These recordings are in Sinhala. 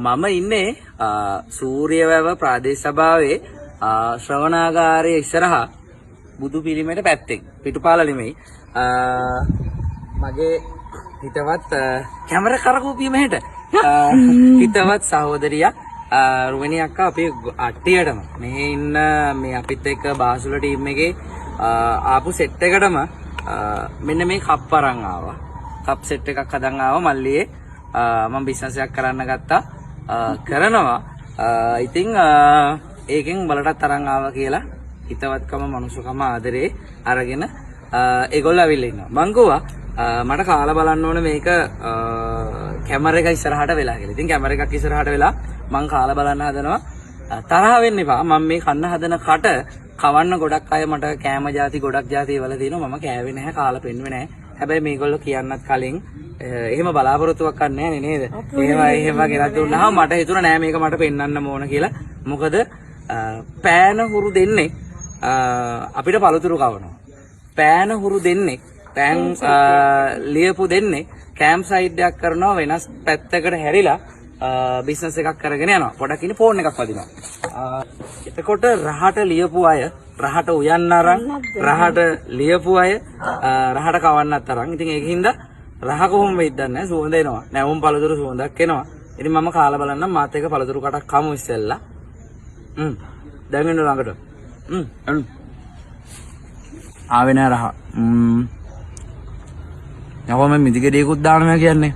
මම ඉන්නේ සූර්යවැව ප්‍රාදේශ සභාවේ ශ්‍රවණාගාරයේ ඉස්සරහා බුදු පිළිමයට පැත්තෙන් පිටුපාල නෙමෙයි. මගේ හිතවත් කැමරා කරකෝපිය මෙහෙට හිතවත් සහෝදරියක් රුවණි අක්කා අපේ අට්ටියටම මේ ඉන්න මේ අපිත් එක්ක බාසුල ටීම් එකේ ආපු සෙට් එකටම මෙන්න මේ කප් අරන් ආවා. කප් සෙට් එකක් හදන් ආවා මල්ලියේ. මම බිස්නස් එකක් කරන්න ගත්තා. කරනවා. ඉතින් ඒකෙන් බලටත් අරන් ආවා කියලා හිතවත්කම මනුස්සකම ආදරේ අරගෙන ඒගොල්ලෝ අවිල්ල ඉන්නවා. මං ගෝවා මට කාලා බලන්න ඕනේ මේක කැමරා එක ඉස්සරහට වෙලා කියලා. ඉතින් කැමරා එකක් ඉස්සරහට වෙලා මං කාලා බලන්න හදනවා. තරහ වෙන්න එපා. මම මේ කන්න හදන කට කවන්න ගොඩක් අය මට කෑම ಜಾති ගොඩක් ಜಾති වල දිනවා. මම කෑවේ නැහැ, කාලා පෙන්නුවේ නැහැ. හැබැයි මේගොල්ලෝ කියන්නත් කලින් එහෙම බලාපොරොත්තුවක් ගන්න නැහැ නේද? එහෙම ගෙනත් දුන්නාම මට හිතුණා නෑ මේක මට පෙන්වන්න ඕන කියලා. මොකද පෑන හුරු දෙන්නේ අපිට පළතුරු කවනවා. පෑන හුරු දෙන්නේ පෑන් ලියපු දෙන්නේ කැම්ප් සයිට් එකක් කරනවා වෙනස් පැත්තකට හැරිලා බිස්නස් එකක් කරගෙන යනවා. පොඩක් ඉන්නේ ෆෝන් එකක් වදිනවා. එතකොට රහට ලියපු අය රහට උයන්න අරන් රහට ලියපු අය රහට කවන්නත් අරන්. ඉතින් ඒකින්ද රහ කොහොම වෙයිද දන්නේ නැහැ. සුවඳ එනවා. නැවුම් පළතුරු සුවඳක් එනවා. ඉතින් මම කාලා බලන්නම් මාත් එක පළතුරු කටක් කමු ඉස්සෙල්ලා. දැන් එන්න ළඟට. ආවේ නෑ රහ. යවම මිදිගෙඩියකුත් දානවා කියන්නේ.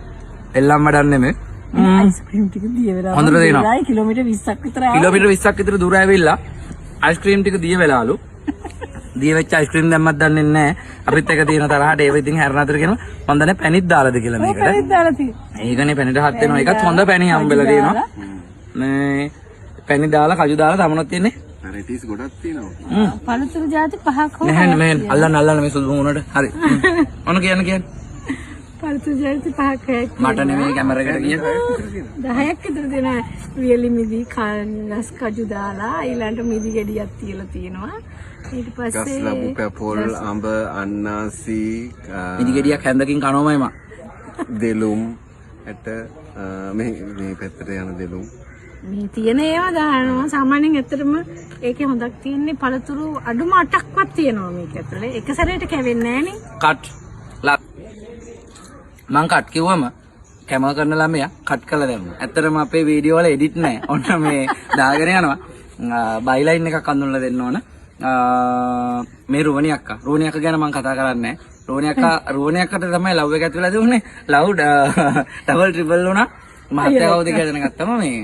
එල්ලම් වැඩන්නේ මේ. අයිස්ක්‍රීම් ටික දිය වෙලා. හොඳට දෙනවා. කිලෝමීටර් 20ක් විතර ආවා. කිලෝමීටර් 20ක් විතර දුර ඇවිල්ලා අයිස්ක්‍රීම් ටික දිය වෙලාලු. දිය වෙච්ච අයිස්ක්‍රීම් දැම්මත් දන්නේ නැහැ. අපිත් එක තියෙන තරහට ඒව ඉතින් හැරන අතර කියනවා මම දන්නේ පැණිත් දාලාද කියලා මේකට. පැණිත් දාලා තියෙනවා. ඒකනේ පැණිට හත් වෙනවා. ඒකත් හොඳ පැණි හම්බෙලා තියෙනවා. මේ පැණි දාලා කජු දාලා තමනොත් තියෙන්නේ. රෙටිස් ගොඩක් තියෙනවා. පළතුරු ಜಾති පහක් හො. නැහැ අල්ලන්න මේ සුදු වුණාට. හරි. ඔන්න කියන්නේ. පළතුරු ಜಾති පහක් හැක්. මට නෙමෙයි කැමරා එකට ගිය. 10ක් විතර දෙන වියලි මිදි කනස් කජු දාලා ඊළඟට මිදි ගෙඩියක් තියලා තියෙනවා. ඊට පස්සේ ගස් ලැබු පැපොල් අඹ අන්නාසි මිදි ගෙඩියක් හැන්දකින් කනවමයි මම. දෙලුම් ඇට මේ පැත්තට යන දෙලුම් මේ තියෙන ඒවා දානවා. සාමාන්‍යයෙන් ඇත්තටම ඒකේ හොඳක් තියෙන්නේ පළතුරු අඩුම 8ක්වත් තියෙනවා මේක ඇතුලේ. එක සැරේට කැවෙන්නේ නැහනේ. කට් ලක් මං කට් කිව්වම කැමරා කරන ළමයා කට් කරලා දැම්මා. ඇත්තටම අපේ වීඩියෝ වල එඩිට් නැහැ. ඔන්න මේ දාගෙන යනවා. බයිලයින් එකක් අඳුනලා දෙන්න ඕන. මේ රුවණි අක්කා ගැන මම කතා කරන්නේ නැහැ. රුවණි අක්කට තමයි ලව් එක ඇතුළේ දුන්නේ. ලව් ඩබල් ට්‍රිපල් වුණා. මහත්තයා කවුද කියලා දැනගත්තම මේ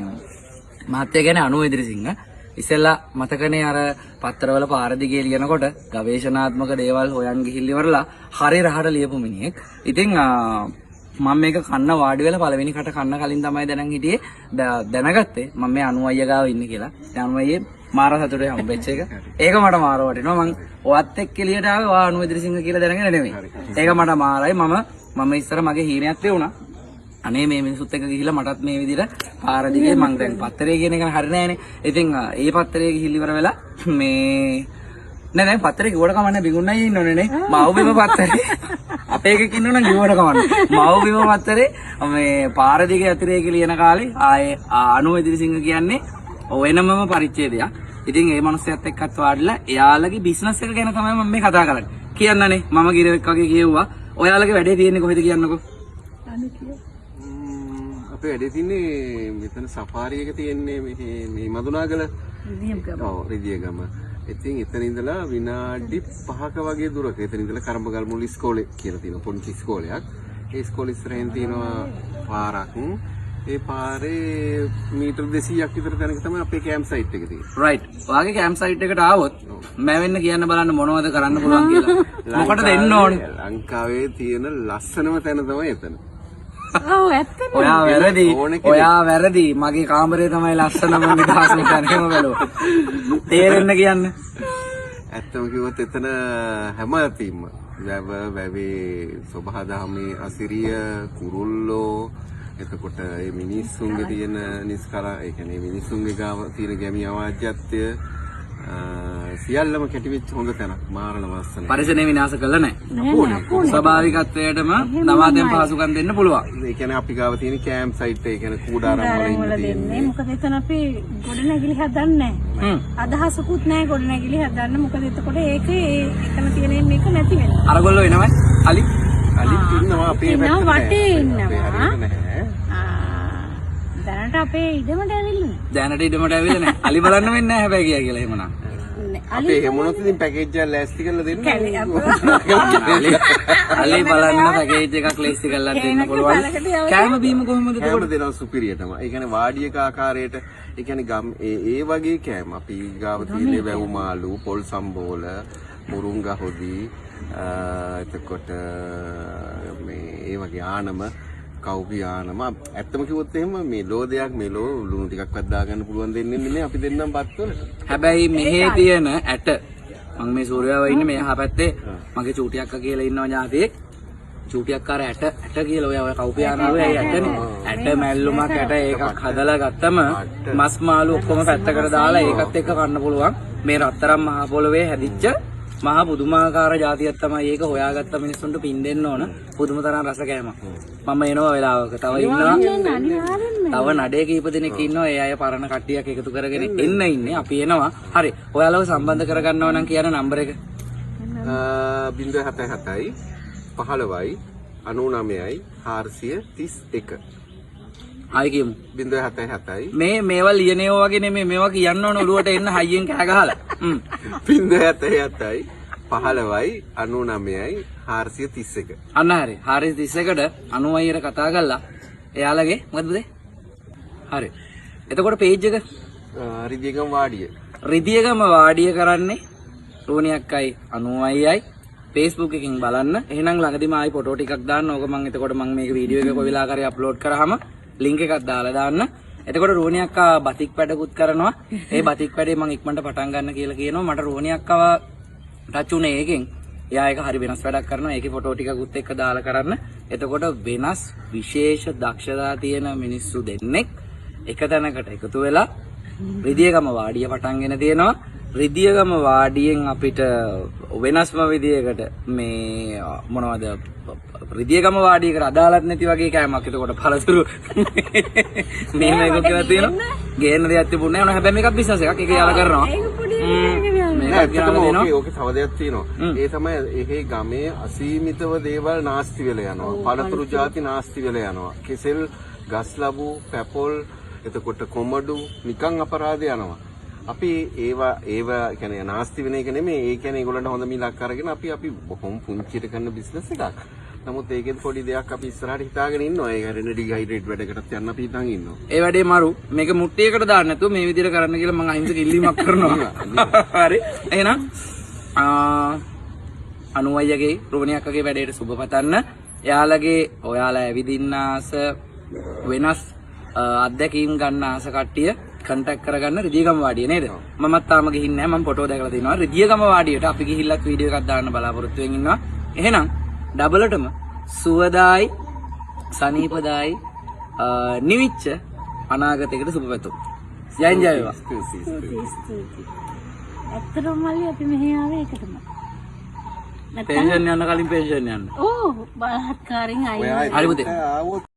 මහත්තයා කියන්නේ අනු ඉදිරිසිංහ. ඉස්සෙල්ලා මතකනේ අර පත්තරවල පාර දිගේ ලියනකොට ගවේෂණාත්මක දේවල් හොයන් ගිහිල්ල ඉවරලා හරි රහට ලියපු මිනිහෙක්. ඉතින් මම මේක කන්න වාඩි වෙලා පළවෙනි කට කන්න කලින් තමයි දැනන් හිටියේ. දැනගත්තේ මම මේ අනු අයියා ගාව ඉන්නේ කියලා. ඒ අනු අයියේ මාර සතුටේ හම්බෙච්ච එක. ඒක මට මාර වටිනවා. මං ඔයත් එක්ක එළියට ආවේ වා අනු ඉදිරිසිංහ කියලා දැනගෙන නෙමෙයි. ඒක මට මාරයි. මම ඉස්සර මගේ හීනයක් තියුණා. අනේ මේ මිනිසුත් එක්ක ගිහිල්ලා මටත් මේ විදිහට පාර දිගේ මං දැන් පත්තරේ කියන එක හරි නෑනේ. ඉතින් ඒ පත්තරේ ගිහිල්ල ඉවර වෙලා මේ නෑ දැන් පත්තරේ කිව්වට කමන්නේ බිගුන්නයි ඉන්නෝනේ නේ. මව්බිම පත්තරේ අපේ එකක ඉන්නවනම් කිව්වට කමන්නේ. මව්බිම පත්තරේ මේ පාර දිගේ අතිරේ කියලා කාලේ ආයේ අනු ඉදිරිසිංහ කියන්නේ වෙනමම පරිච්ඡේදයක්. ඉතින් ඒ මනුස්සයත් එක්කත් වාඩිලා එයාලගේ බිස්නස් එක ගැන තමයි මම මේ කතා කරන්නේ. කියන්නනේ මම ගිරෙක් වගේ කියෙව්වා. ඔයාලගේ වැඩේ තියෙන්නේ කොහෙද කියන්නකෝ. අපේ වැඩේ තින්නේ මෙතන සෆාරි එක තියෙන්නේ මේ මදුනාගල රිදියගම. ඉතින් එතන ඉඳලා විනාඩි 5ක වගේ දුරක එතන ඉඳලා කරඹගල් මුල් ඉස්කෝලේ කියලා තියෙනවා පොන්චි ඉස්කෝලයක්. ඒ ඉස්කෝලේ ඉස්සරහින් තියෙනවා පාරක්. ඒ පාරේ මීටර් 200ක් විතර තැනක තමයි අපේ කැම්ප් සයිට් එක තියෙන්නේ. රයිට්. ඔයාගේ කැම්ප් සයිට් එකට ආවොත් මැවෙන්න කියන්න බලන්න මොනවද කරන්න පුළුවන් කියලා. මොකටද එන්න ඕනේ? ලංකාවේ තියෙන ලස්සනම තැන තමයි එතන. ඔව් ඇත්තනේ. ඔයා වැරදි. මගේ කාමරේ තමයි ලස්සනම නිදහස් තැනම බැලුවා. තේරෙන්න කියන්න. ඇත්තම කිව්වොත් එතන හැම තීම වැවේ සබහාදහමේ අසිරිය කුරුල්ලෝ එතකොට මේ මිනිස්සුන්ගේ තියෙන නිස්කලා ඒ කියන්නේ මිනිස්සුන්ගේ ගාව තියෙන ගැමි අවාජ්‍යත්වය සියල්ලම කැටි වෙච්ච හොඳ තැනක් මාරණ ලස්සනයි. පරිසරය විනාශ කළා නැහැ. ස්වභාවිකත්වයටම නවාතෙන් පහසුකම් දෙන්න පුළුවන්. ඒ කියන්නේ අපි ගාව තියෙන කැම්ප් සයිට් එක කියන්නේ කූඩාරම් වල ඉන්න තියෙන්නේ. මොකද එතන අපි ගොඩනැගිලි හදන්නේ නැහැ. අදහසකුත් නැහැ ගොඩනැගිලි හදන්න. මොකද එතකොට ඒකේ එතන තියෙන මේක නැති වෙනවා. අරගොල්ලෝ එනවයි. අලි ඉන්නවා අපේ වටේ ඉන්නවා. දැනට අපේ ඉඩමට ඇවිල්ලා. දැනට ඉඩමට ඇවිල්ලා නැහැ. අලි බලන්න වෙන්නේ නැහැ හැබැයි කියලා එහෙමනම්. අපේ හැමෝනොත් ඉතින් පැකේජ් එක ලෑස්ති කරලා දෙන්න. අලි බලන්න පැකේජ් එකක් ලෑස්ති කරලා දෙන්න පුළුවන්. කෑම බීම කොහොමද කෑම දෙනවා සුපිරියටම. ඒ කියන්නේ වාඩියක ආකාරයට ඒ කියන්නේ ගම් ඒ වගේ කෑම අපි ගාව තියෙන වැව් මාළු, පොල් සම්බෝල, මුරුංගා හොදි එතකොට මේ ඒ වගේ ආනම කවුපි ආනම ඇත්තම කිව්වොත් එහෙම මේ ලෝ දෙයක් මේ ලෝ ලුණු ටිකක්වත් දාගන්න පුළුවන් දෙන්නේ නේ අපි දෙන්නම් බත් වල. හැබැයි මෙහි තියෙන ඇට මම මේ සූර්යාව ඉන්නේ මෙහා පැත්තේ මගේ චූටි අක්කා කියලා ඉන්නවා ඥාතියෙක්. චූටි අක්කාර ඇට කියලා ඔය කවුපි ආනාවේ ඇටනේ. ඇට මැල්ලුමක් ඇට ඒකක් හදලා ගත්තම මස් මාළු ඔක්කොම පැත්තකට දාලා ඒකත් එක්ක කන්න පුළුවන්. මේ රත්තරන් මහ පොළවේ හැදිච්ච මහා පුදුමාකාර જાතියක් තමයි ඒක හොයාගත්ත මිනිස්සුන්ට පින් දෙන්න ඕන පුදුම තරම් රස කෑමක්. මම එනවා වෙලාවක තව ඉන්නවා. තව නඩේ කීප දෙනෙක් ඉන්නවා. ඒ අය පරණ කට්ටියක් එකතු කරගෙන එන්න ඉන්නේ. අපි එනවා. හරි. ඔයාලව සම්බන්ධ කරගන්නව නම් කියන නම්බර එක 077යි 15යි 99යි 431. ආයි කියමු. 077යි මේවා ලියනේව වගේ නෙමෙයි මේවා කියන්න ඕන ඔළුවට එන්න හයියෙන් කෑ ගහලා. 077යි 15යි 99යි 431. අන්න හරි. 431ට 90යිර කතා කරලා එයාලගේ මොකද පුතේ? හරි. එතකොට පේජ් එක රිදියගම වාඩිය. රිදියගම වාඩිය කරන්නේ රෝණි අක්කයි 90යි Facebook එකකින් බලන්න. එහෙනම් ළඟදිම ආයි ෆොටෝ ටිකක් දාන්න. ඕක මම එතකොට මම මේක වීඩියෝ එක කොවිලා කරේ අප්ලෝඩ් කරාම ලින්ක් එකක් දාලා දාන්න. එතකොට රෝණි අක්කා බතික් වැඩකුත් කරනවා. ඒ බතික් වැඩේ මම ඉක්මනට පටන් ගන්න කියලා කියනවා. මට රෝණි අක්කව ටච් උනේ එකෙන්. එයා ඒක හරි වෙනස් වැඩක් කරනවා. ඒකේ ෆොටෝ ටිකකුත් එක්ක දාලා කරන්න. එතකොට වෙනස් විශේෂ දක්ෂතා තියෙන මිනිස්සු දෙන්නෙක් එක තැනකට එකතු වෙලා රිදියගම වාඩිය පටන්ගෙන තියෙනවා. රිදියගම වාඩියෙන් අපිට වෙනස්ම විදියකට මේ මොනවද රිදියගම වාඩියකට අදාළත් නැති වගේ කෑමක්. එතකොට පළතුරු මේ මේක කියලා තියෙනවා. ගේන්න දෙයක් තිබුණේ නැහැ. හැබැයි මේකත් බිස්නස් එකක්. ඒක යාලා කරනවා. ඕකේ තව දෙයක් තියෙනවා. ඒ තමයි එහෙ ගමේ අසීමිතව දේවල් නාස්ති වෙලා යනවා. පළතුරු ಜಾති නාස්ති වෙලා යනවා. කෙසෙල්, ගස් ලැබු, පැපොල්, එතකොට කොමඩු නිකන් අපරාධ යනවා. අපි ඒවා කියන්නේ නාස්ති වෙන එක නෙමෙයි. ඒ කියන්නේ ඒගොල්ලන්ට හොඳ මිලක් අරගෙන අපි බොහොම පුංචියට කරන බිස්නස් එකක්. නමුත් ඒකෙත් පොඩි දෙයක් අපි ඉස්සරහට හිතාගෙන ඉන්නවා. ඒ කියන්නේ ඩිහයිඩ්‍රේට් වැඩකටත් යන්න අපි හිතන් ඉන්නවා. ඒ වැඩේ මරු. මේක මුට්ටියකට දාන්න නැතුව මේ විදිහට කරන්න කියලා මම අහිංසක ඉල්ලීමක් කරනවා. හරි. එහෙනම් 90යිගේ රෝණි අක්කගේ වැඩේට සුබ පතන්න. ඔයාලා ඇවිදින්න ආස වෙනස් අත්දැකීම් ගන්න ආස කට්ටිය කන්ටැක්ට් කරගන්න රිදියගම වාඩිය නේද? මමත් තාම ගිහින් නැහැ. මම ෆොටෝ දැකලා තිනවා. රිදියගම වාඩියට අපි ගිහිල්ලත් වීඩියෝ එකක් දාන්න බලාපොරොත්තු වෙමින් ඉන්නවා. එහෙනම් ඩබලටම සුවදායි සනීපදායි නිවිච්ච අනාගතයකට සුබ පැතුම්. ජයෙන් ජය වේවා. ඇත්තටම මල්ලි අපි මෙහි ආවේ ඒකටම. පෙන්ෂන් යන්න කලින් පෙන්ෂන් යන්න. ඕ බලහත්කාරයෙන් ආයි. හරි පුතේ.